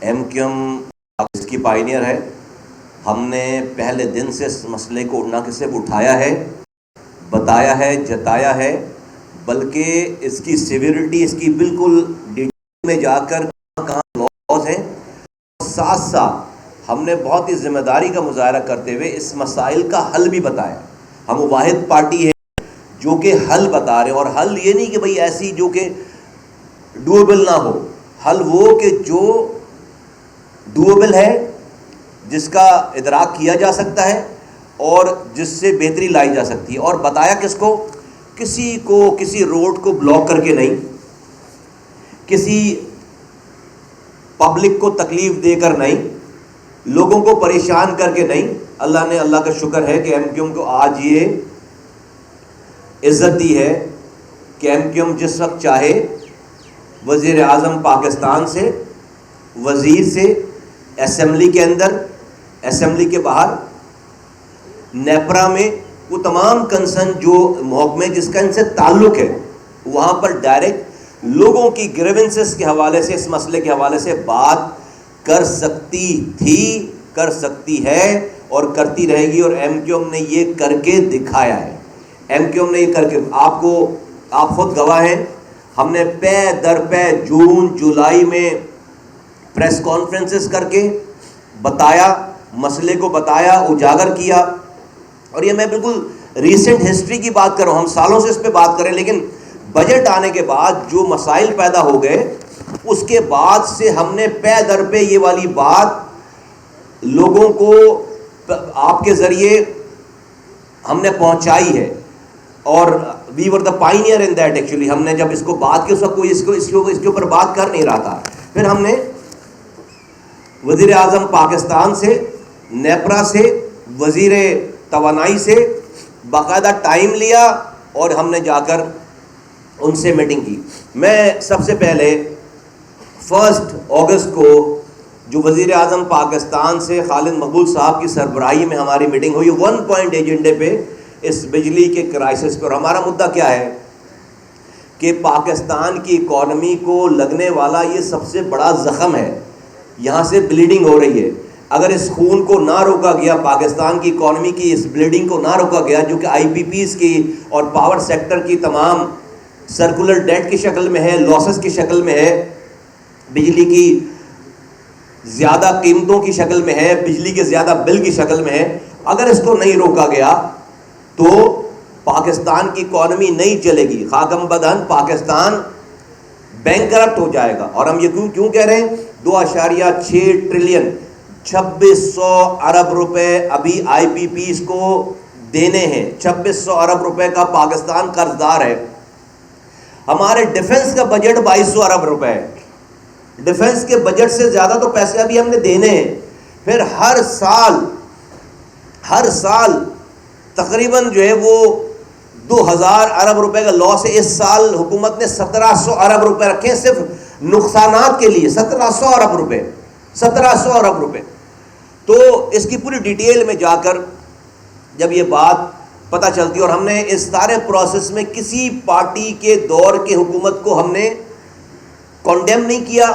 M Q M اس کی pioneer ہے. ہم نے پہلے دن سے اس مسئلے کو نہ صرف اٹھایا ہے، بتایا ہے، جتایا ہے، بلکہ اس کی سیویرٹی، اس کی بالکل ڈیٹیل میں جا کر کہاں لاز ہیں، ساتھ ساتھ ہم نے بہت ہی ذمہ داری کا مظاہرہ کرتے ہوئے اس مسائل کا حل بھی بتایا. ہم واحد پارٹی ہے جو کہ حل بتا رہے ہیں، اور حل یہ نہیں کہ بھئی ایسی جو کہ ڈویبل نہ ہو، حل وہ کہ جو ڈویبل ہے، جس کا ادراک کیا جا سکتا ہے اور جس سے بہتری لائی جا سکتی ہے. اور بتایا کس کو؟ کسی کو کسی روڈ کو بلاک کر کے نہیں، کسی پبلک کو تکلیف دے کر نہیں، لوگوں کو پریشان کر کے نہیں. اللہ کا شکر ہے کہ ایم کیو ایم کو آج یہ عزت دی ہے کہ ایم کیو ایم جس وقت چاہے وزیر اعظم پاکستان سے، وزیر سے، اسمبلی کے اندر، اسمبلی کے باہر، نیپرا میں، وہ تمام کنسرن جو محکمے جس کا ان سے تعلق ہے، وہاں پر ڈائریکٹ لوگوں کی گریونسز کے حوالے سے، اس مسئلے کے حوالے سے بات کر سکتی تھی، کر سکتی ہے اور کرتی رہے گی. اور ایم کیو ایم نے یہ کر کے دکھایا ہے. ایم کیو ایم نے یہ کر کے، آپ خود گواہ ہیں، ہم نے پے در پے جون جولائی میں پریس کانفرنسز کر کے بتایا، مسئلے کو بتایا، اجاگر کیا. اور یہ میں بالکل ریسنٹ ہسٹری کی بات کر رہا ہوں، ہم سالوں سے اس پہ بات کریں، لیکن بجٹ آنے کے بعد جو مسائل پیدا ہو گئے، اس کے بعد سے ہم نے پے در پہ یہ والی بات لوگوں کو آپ کے ذریعے ہم نے پہنچائی ہے. اور وی ور the pioneer in that. Actually ہم نے جب اس کو بات کی، اس وقت کوئی اس کے اوپر بات کر نہیں رہا تھا. پھر ہم نے وزیر اعظم پاکستان سے، نیپرا سے، وزیر توانائی سے باقاعدہ ٹائم لیا اور ہم نے جا کر ان سے میٹنگ کی. میں سب سے پہلے 1 اگست کو جو وزیر اعظم پاکستان سے خالد مقبول صاحب کی سربراہی میں ہماری میٹنگ ہوئی 1 پوائنٹ ایجنڈے پہ، اس بجلی کے کرائسس پہ. اور ہمارا مدعا کیا ہے کہ پاکستان کی اکانومی کو لگنے والا یہ سب سے بڑا زخم ہے، یہاں سے بلیڈنگ ہو رہی ہے. اگر اس خون کو نہ روکا گیا، پاکستان کی اکانومی کی اس بلیڈنگ کو نہ روکا گیا، جو کہ آئی پی پیز کی اور پاور سیکٹر کی تمام سرکولر ڈیٹ کی شکل میں ہے، لاسز کی شکل میں ہے، بجلی کی زیادہ قیمتوں کی شکل میں ہے، بجلی کے زیادہ بل کی شکل میں ہے، اگر اس کو نہیں روکا گیا تو پاکستان کی اکانومی نہیں چلے گی. خاکم بدہن پاکستان بینکرپٹ ہو جائے گا. اور ہم یہ کیوں کہہ رہے ہیں؟ 2.6 ٹریلین 2600 ارب روپے ابھی آئی پی پیز کو دینے ہیں. 2600 ارب روپے کا پاکستان قرض دار ہے. ہمارے ڈیفنس کا بجٹ 2200 ارب روپے ہے. ڈیفنس کے بجٹ سے زیادہ تو پیسے ابھی ہم نے دینے ہیں. پھر ہر سال تقریباً جو ہے وہ 2000 ارب روپے کا لاس ہے. اس سال حکومت نے 1700 ارب روپے رکھے صرف نقصانات کے لیے. 1700 ارب روپے، 1700 ارب روپے. تو اس کی پوری ڈیٹیل میں جا کر جب یہ بات پتہ چلتی، اور ہم نے اس سارے پروسیس میں کسی پارٹی کے دور کے حکومت کو ہم نے کنڈیم نہیں کیا،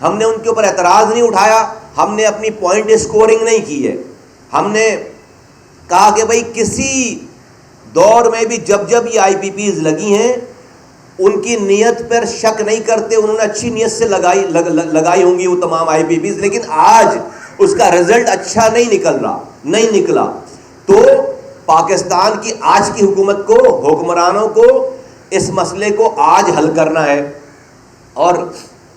ہم نے ان کے اوپر اعتراض نہیں اٹھایا، ہم نے اپنی پوائنٹ اسکورنگ نہیں کی ہے. ہم نے کہا کہ بھائی کسی دور میں بھی جب یہ آئی پی پیز لگی ہیں ان کی نیت پر شک نہیں کرتے، انہوں نے اچھی نیت سے لگائی ہوں گی وہ تمام آئی پی پیز، لیکن آج اس کا رزلٹ اچھا نہیں نکلا. تو پاکستان کی آج کی حکومت کو، حکمرانوں کو اس مسئلے کو آج حل کرنا ہے. اور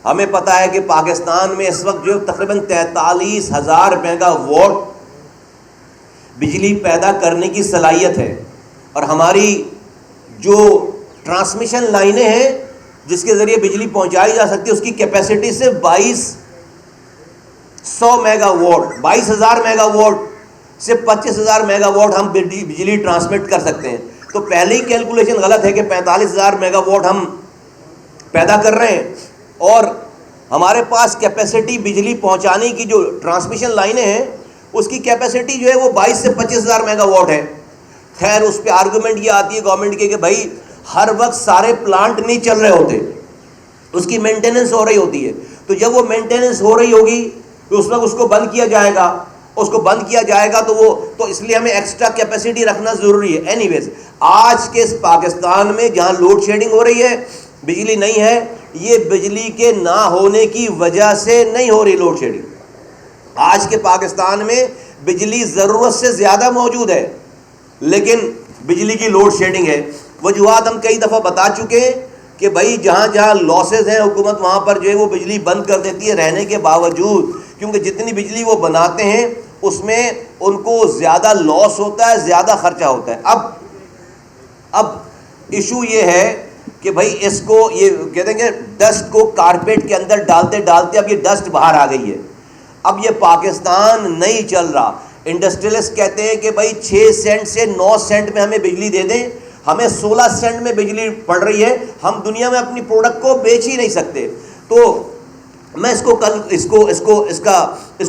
ہمیں پتہ ہے کہ پاکستان میں اس وقت جو تقریباً 43,000 میگا واٹ بجلی پیدا کرنے کی صلاحیت ہے، اور ہماری جو ٹرانسمیشن لائنیں ہیں جس کے ذریعے بجلی پہنچائی جا سکتی ہے، اس کی کیپیسٹی سے 2200 میگا واٹ، 22,000 میگا واٹ سے 25,000 میگا واٹ ہم بجلی ٹرانسمٹ کر سکتے ہیں. تو پہلی کیلکولیشن غلط ہے کہ 45,000 میگا واٹ ہم پیدا کر رہے ہیں، اور ہمارے پاس کیپیسٹی بجلی پہنچانے کی جو ٹرانسمیشن لائنیں ہیں اس کی کیپیسٹی جو ہے وہ 22 سے 25,000 میگا واٹ ہے. خیر اس پہ آرگومنٹ یہ آتی ہے گورنمنٹ کے کہ بھائی ہر وقت سارے پلانٹ نہیں چل رہے ہوتے، اس کی مینٹیننس ہو رہی ہوتی ہے. تو جب وہ مینٹیننس ہو رہی ہوگی تو اس وقت اس کو بند کیا جائے گا. اس کو بند کیا جائے گا تو اس لیے ہمیں ایکسٹرا کیپیسٹی رکھنا ضروری ہے. اینی ویز آج کے اس پاکستان میں جہاں لوڈ شیڈنگ ہو رہی ہے, بجلی نہیں ہے, یہ بجلی کے نہ ہونے کی وجہ سے نہیں ہو رہی لوڈ شیڈنگ. آج کے پاکستان میں بجلی ضرورت سے زیادہ موجود ہے, لیکن بجلی کی لوڈ شیڈنگ ہے. وجوہات ہم کئی دفعہ بتا چکے ہیں کہ بھائی جہاں جہاں لاسز ہیں حکومت وہاں پر جو ہے وہ بجلی بند کر دیتی ہے رہنے کے باوجود, کیونکہ جتنی بجلی وہ بناتے ہیں اس میں ان کو زیادہ لاس ہوتا ہے, زیادہ خرچہ ہوتا ہے. اب ایشو یہ ہے کہ بھائی اس کو یہ کہتے ہیں کہ ڈسٹ کو کارپیٹ کے اندر ڈالتے ڈالتے اب یہ ڈسٹ باہر آ گئی ہے. اب یہ پاکستان نہیں چل رہا. انڈسٹریلسٹ کہتے ہیں کہ بھائی 6 سینٹ سے 9 سینٹ میں ہمیں بجلی دے دیں, ہمیں 16 سینٹ میں بجلی پڑ رہی ہے, ہم دنیا میں اپنی پروڈکٹ کو بیچ ہی نہیں سکتے. تو میں اس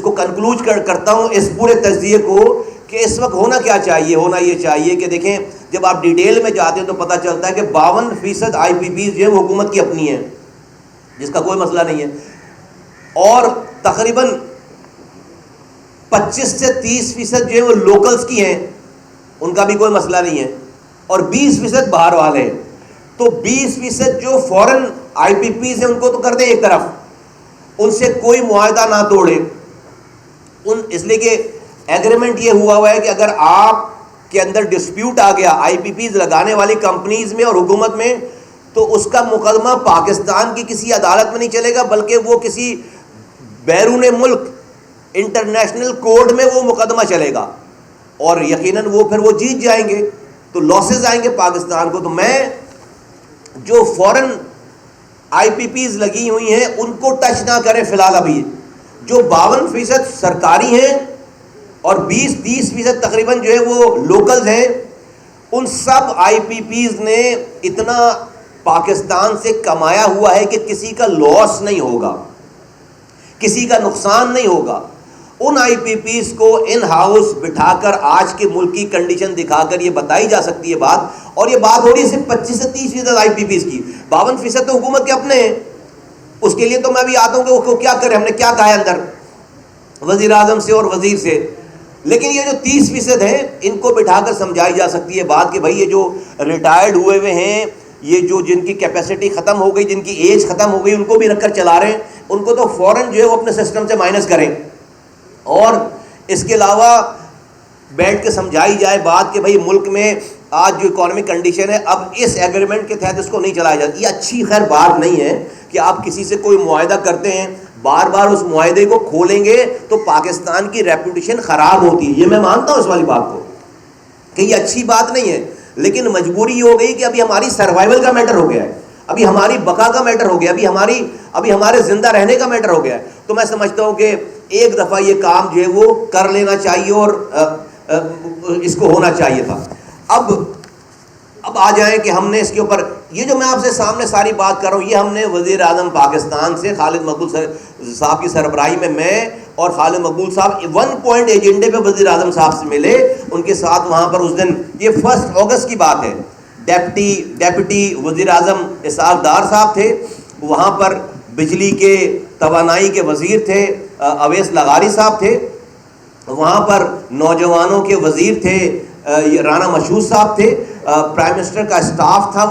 کو کنکلوڈ کرتا ہوں اس پورے تجزیے کو کہ اس وقت ہونا کیا چاہیے. ہونا یہ چاہیے کہ دیکھیں جب آپ ڈیٹیل میں جاتے ہیں تو پتہ چلتا ہے کہ 52% آئی پی پیز جو ہے وہ حکومت کی اپنی ہیں, جس کا کوئی مسئلہ نہیں ہے, اور تقریباً 25 سے 30% جو ہے وہ لوکلز کی ہیں, ان کا بھی کوئی مسئلہ نہیں ہے, اور 20% باہر والے ہیں. تو 20% جو فورن آئی پی پیز ہیں ان کو تو کر دیں ایک طرف, ان سے کوئی معاہدہ نہ توڑے. اس لیے کہ ایگریمنٹ یہ ہوا ہے کہ اگر آپ کے اندر ڈسپیوٹ آ گیا آئی پی پیز لگانے والی کمپنیز میں اور حکومت میں, تو اس کا مقدمہ پاکستان کی کسی عدالت میں نہیں چلے گا, بلکہ وہ کسی بیرون ملک انٹرنیشنل کورٹ میں وہ مقدمہ چلے گا, اور یقیناً وہ پھر وہ جیت جائیں گے, تو لاسز آئیں گے پاکستان کو. تو میں جو فورن آئی پی پیز لگی ہوئی ہیں ان کو ٹچ نہ کریں فی الحال. ابھی جو 52% سرکاری ہیں اور 20-30% تقریباً جو ہے وہ لوکلز ہیں, ان سب آئی پی پیز نے اتنا پاکستان سے کمایا ہوا ہے کہ کسی کا لاس نہیں ہوگا, کسی کا نقصان نہیں ہوگا. ان آئی پی پیز کو ان ہاؤس بٹھا کر آج کے ملک کی کنڈیشن دکھا کر یہ بتائی جا سکتی ہے بات, اور یہ بات ہو رہی ہے صرف 25 سے 30% آئی پی پیز کی. 52% تو حکومت کے اپنے ہیں. اس کے لیے تو میں بھی آتا ہوں کہ وہ کیا کرے, ہم نے کیا کہا ہے اندر وزیر اعظم سے اور وزیر سے. لیکن یہ جو 30% ہیں ان کو بٹھا کر سمجھائی جا سکتی ہے بات کہ بھائی یہ جو ریٹائرڈ ہوئے ہیں, یہ جو جن کی کیپیسٹی ختم ہو گئی, جن کی ایج ختم ہو گئی, ان کو بھی رکھ کر چلا رہے ہیں, ان کو تو فوراً جو ہے وہ اپنے سسٹم سے مائنس کریں. اور اس کے علاوہ بیٹھ کے سمجھائی جائے بات کہ بھائی ملک میں آج جو اکانومک کنڈیشن ہے, اب اس ایگریمنٹ کے تحت اس کو نہیں چلایا جاتا. یہ اچھی خیر بات نہیں ہے کہ آپ کسی سے کوئی معاہدہ کرتے ہیں, بار بار اس معاہدے کو کھولیں گے تو پاکستان کی ریپوٹیشن خراب ہوتی ہے. یہ میں مانتا ہوں اس والی بات کو کہ یہ اچھی بات نہیں ہے, لیکن مجبوری یہ ہو گئی کہ ابھی ہماری سروائیول کا میٹر ہو گیا ہے, ابھی ہماری بقا کا میٹر ہو گیا, ابھی ہمارے زندہ رہنے کا میٹر ہو گیا ہے. تو میں سمجھتا ہوں کہ ایک دفعہ یہ کام جو ہے وہ کر لینا چاہیے اور اس کو ہونا چاہیے تھا. اب آ جائیں کہ ہم نے اس کے اوپر یہ جو میں آپ سے سامنے ساری بات کر رہا ہوں, یہ ہم نے وزیر اعظم پاکستان سے خالد مقبول صاحب کی سربراہی میں اور خالد مقبول صاحب 1 پوائنٹ ایجنڈے پہ وزیر اعظم صاحب سے ملے. ان کے ساتھ وہاں پر اس دن, یہ 1 اگست کی بات ہے, ڈیپٹی وزیر اعظم اسحاق ڈار صاحب تھے وہاں پر, بجلی کے توانائی کے وزیر تھے اویس لغاری صاحب تھے وہاں پر, نوجوانوں کے وزیر تھے رانا مشہور صاحب تھے, پرائم منسٹر کا اسٹاف تھا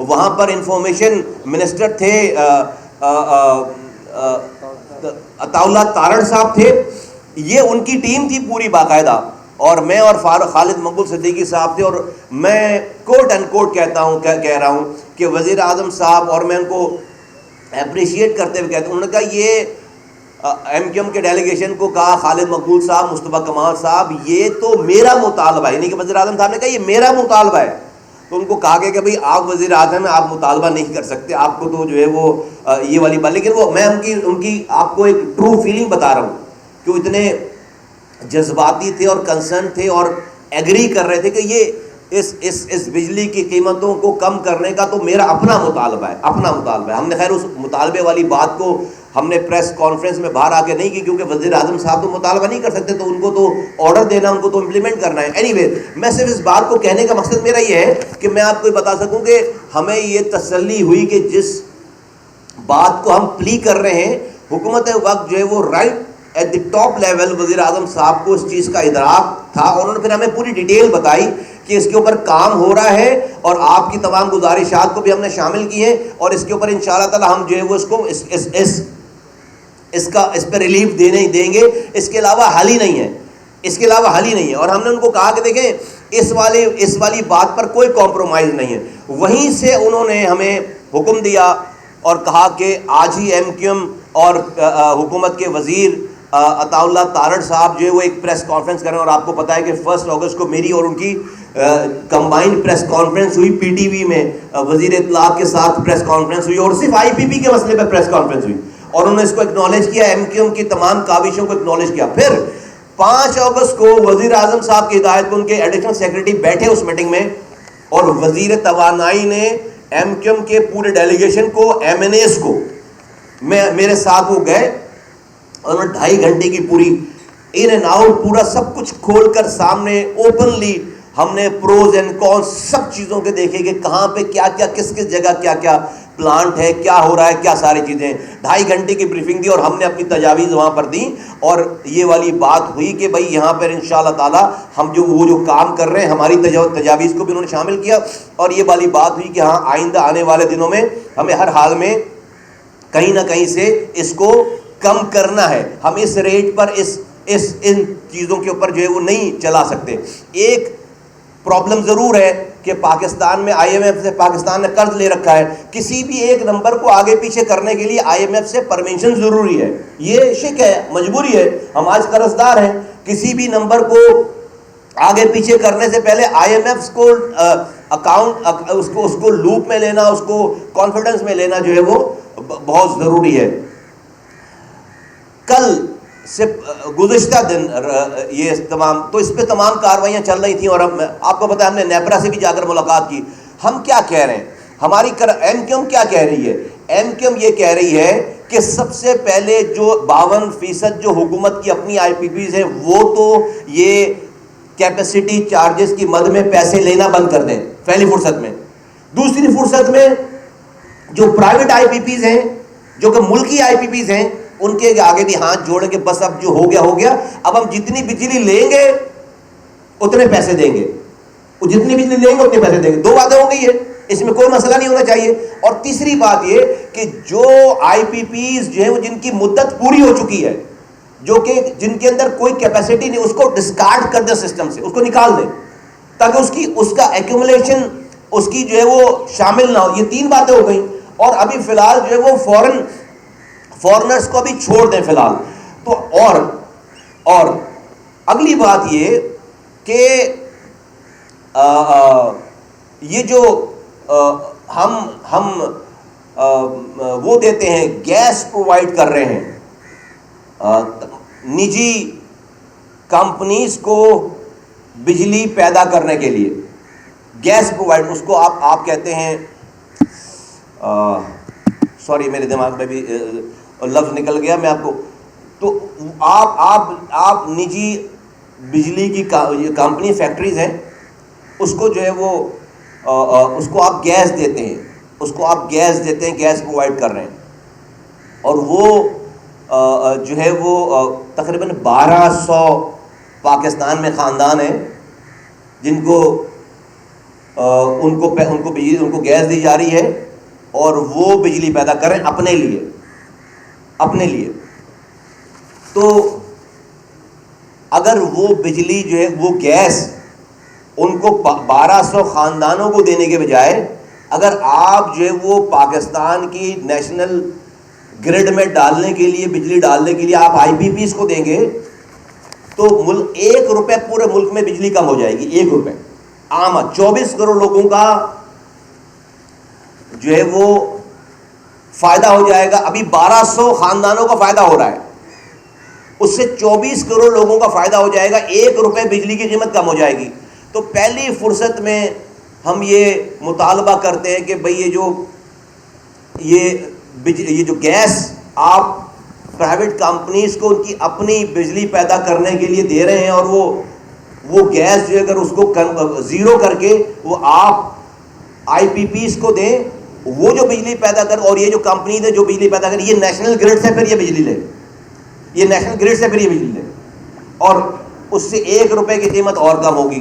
وہاں پر انفارمیشن منسٹر تھے عطا اللہ تارڑ صاحب تھے. یہ ان کی ٹیم تھی پوری باقاعدہ, اور میں اور خالد مقبول صدیقی صاحب تھے. اور میں کوٹ اینڈ کوٹ کہہ رہا ہوں کہ وزیر اعظم صاحب, اور میں ان کو اپریشیٹ کرتے ہوئے کہتا ہوں, انہوں نے کہا یہ ایم کیو ایم کے ڈیلیگیشن کو کہا خالد مقبول صاحب, مصطفیٰ کمال صاحب, یہ تو میرا مطالبہ ہے, یعنی کہ وزیر اعظم صاحب نے کہا یہ میرا مطالبہ ہے. تو ان کو کہا گیا کہ بھئی آپ وزیر اعظم ہیں, آپ مطالبہ نہیں کر سکتے, آپ کو تو جو ہے وہ یہ والی بات. لیکن وہ میں ان کی آپ کو ایک ٹرو فیلنگ بتا رہا ہوں کہ وہ اتنے جذباتی تھے اور کنسرن تھے اور ایگری کر رہے تھے کہ یہ اس بجلی کی قیمتوں کو کم کرنے کا تو میرا اپنا مطالبہ ہے. ہم نے خیر اس مطالبے والی بات کو ہم نے پریس کانفرنس میں باہر آ کے نہیں کی, کیونکہ وزیر اعظم صاحب تو مطالبہ نہیں کر سکتے, تو ان کو تو آرڈر دینا, ان کو تو امپلیمنٹ کرنا ہے. اینی وے, میں صرف اس بات کو کہنے کا مقصد میرا یہ ہے کہ میں آپ کو بتا سکوں کہ ہمیں یہ تسلی ہوئی کہ جس بات کو ہم پلی کر رہے ہیں. حکومت وقت جو ہے وہ right at the top level وزیر اعظم صاحب کو اس چیز کا ادراک تھا, اور انہوں نے پھر ہمیں پوری ڈیٹیل بتائی کہ اس کے اوپر کام ہو رہا ہے, اور آپ کی تمام گزارشات کو بھی ہم نے شامل کی ہیں, اور اس کے اوپر انشاءاللہ تعالی ہم جو ہے وہ اس کو اس پہ ریلیف دیں گے. اس کے علاوہ حل ہی نہیں ہے, اس کے علاوہ حل ہی نہیں ہے. اور ہم نے ان کو کہا کہ دیکھیں اس والی بات پر کوئی کمپرومائز نہیں ہے. وہیں سے انہوں نے ہمیں حکم دیا اور کہا کہ آج ہی ایم کیو ایم اور حکومت کے وزیر عطا اللہ تارڑ صاحب جو ہے وہ ایک پریس کانفرنس کریں. اور آپ کو پتہ ہے کہ 1 اگست کو میری اور ان کی کمبائنڈ پریس کانفرنس ہوئی پی ٹی وی میں, وزیر اطلاعات کے ساتھ پریس کانفرنس ہوئی, اور صرف آئی پی پی کے مسئلے پہ پریس کانفرنس ہوئی, اور انہوں نے اس کو اکنالج کیا, ایم کیو ایم کی تمام کاوشوں کو اکنالج کیا. پھر 5 اگست کو وزیر اعظم صاحب کی ہدایت کو ان کے ایڈیشنل سیکرٹری بیٹھے اس میٹنگ میں, اور وزیر توانائی نے ایم کیو ایم کے پورے ڈیلیگیشن کو, ایم این ایز کو, میرے ساتھ وہ گئے, اور 2.5 گھنٹے کی پوری ان اینڈ آؤٹ پورا سب کچھ کھول کر سامنے اوپنلی ہم نے پروز اینڈ کونس سب چیزوں کے دیکھے کہ کہاں پہ کیا کیا, کس جگہ کیا کیا پلانٹ ہے, کیا ہو رہا ہے, کیا ساری چیزیں. 2.5 گھنٹے کی بریفنگ دی, اور ہم نے اپنی تجاویز وہاں پر دیں, اور یہ والی بات ہوئی کہ بھائی یہاں پر انشاءاللہ تعالی ہم جو کام کر رہے ہیں ہماری تجاویز کو بھی انہوں نے شامل کیا. اور یہ والی بات ہوئی کہ ہاں آئندہ آنے والے دنوں میں ہمیں ہر حال میں کہیں نہ کہیں سے اس کو کم کرنا ہے. ہم اس ریٹ پر ان چیزوں کے اوپر جو ہے وہ نہیں چلا سکتے. ایک پرابلم ضرور ہے کہ پاکستان میں آئی ایم ایف سے پاکستان نے قرض لے رکھا ہے. کسی بھی ایک نمبر کو آگے پیچھے کرنے کے لیے آئی ایم ایف سے پرمیشن ضروری ہے, یہ شک ہے, مجبوری ہے. ہم آج قرض دار ہیں, کسی بھی نمبر کو آگے پیچھے کرنے سے پہلے آئی ایم ایف کو اکاؤنٹ اس کو لوپ میں لینا, اس کو کانفیڈنس میں لینا جو ہے وہ بہت ضروری ہے. کل سے گزشتہ دن یہ تمام تو اس پہ تمام کارروائیاں چل رہی تھیں, اور آپ کو پتہ ہے ہم نے نیپرا سے بھی جا کر ملاقات کی. ہم کیا کہہ رہے ہیں, ہماری ایم کیو ایم کیا کہہ رہی ہے؟ ایم کیو ایم یہ کہہ رہی ہے کہ سب سے پہلے جو 52% جو حکومت کی اپنی آئی پی پیز ہیں وہ تو یہ کیپیسٹی چارجز کی مد میں پیسے لینا بند کر دیں پہلی فرصت میں. دوسری فرصت میں جو پرائیویٹ آئی پی پیز ہیں, جو کہ ملکی آئی پی پیز ہیں, ان کے آگے بھی ہاتھ جوڑیں کہ بس اب جو ہو گیا, اب ہم جتنی بجلی لیں گے اتنے پیسے دیں گے, جتنی بجلی لیں گے اتنے پیسے دیں گے. 2 باتیں ہو گئی ہے, اس میں کوئی مسئلہ نہیں ہونا چاہیے. اور تیسری بات یہ کہ جو آئی پی پیز جو ہیں وہ جن کی مدت پوری ہو چکی ہے, جو کہ جن کے اندر کوئی کیپیسٹی نہیں, اس کو ڈسکارڈ کر دیں سسٹم سے, اس کو نکال دیں تاکہ اس کا ایکومولیشن اس کی جو ہے وہ شامل نہ ہو. یہ 3 باتیں ہو گئیں. اور ابھی فی الحال جو ہے وہ فورنرز کو بھی چھوڑ دیں فی الحال. تو اور اگلی بات یہ کہ یہ جو ہم وہ دیتے ہیں, گیس پرووائڈ کر رہے ہیں نجی کمپنیز کو بجلی پیدا کرنے کے لیے, گیس پرووائڈ, اس کو آپ کہتے ہیں, سوری میرے دماغ میں بھی لفظ نکل گیا, میں آپ کو, تو آپ نجی بجلی کی کمپنی فیکٹریز ہیں, اس کو جو ہے وہ اس کو آپ گیس دیتے ہیں, گیس پرووائڈ کر رہے ہیں. اور وہ جو ہے وہ تقریباً 1200 پاکستان میں خاندان ہیں جن کو ان کو گیس دی جا رہی ہے, اور وہ بجلی پیدا کریں اپنے لیے. تو اگر وہ بجلی جو ہے وہ گیس ان کو 1200 خاندانوں کو دینے کے بجائے اگر آپ جو ہے وہ پاکستان کی نیشنل گرڈ میں ڈالنے کے لیے, بجلی ڈالنے کے لیے آپ آئی پی پیز کو دیں گے, تو 1 روپے پورے ملک میں بجلی کم ہو جائے گی. 1 روپے عام 24 کروڑ لوگوں کا جو ہے وہ فائدہ ہو جائے گا. ابھی 1200 خاندانوں کا فائدہ ہو رہا ہے, اس سے 24 کروڑ لوگوں کا فائدہ ہو جائے گا. 1 روپے بجلی کی قیمت کم ہو جائے گی. تو پہلی فرصت میں ہم یہ مطالبہ کرتے ہیں کہ بھئی یہ جو گیس آپ پرائیویٹ کمپنیز کو ان کی اپنی بجلی پیدا کرنے کے لیے دے رہے ہیں, اور وہ گیس جو اگر اس کو زیرو کر کے وہ آپ آئی پی پیز کو دیں, وہ جو بجلی پیدا کر اور یہ جو کمپنیز ہے جو بجلی پیدا کر یہ نیشنل گرڈ سے پھر یہ بجلی لے, یہ نیشنل گرڈ سے پھر یہ بجلی لے, اور اس سے 1 روپے کی قیمت اور کم ہوگی.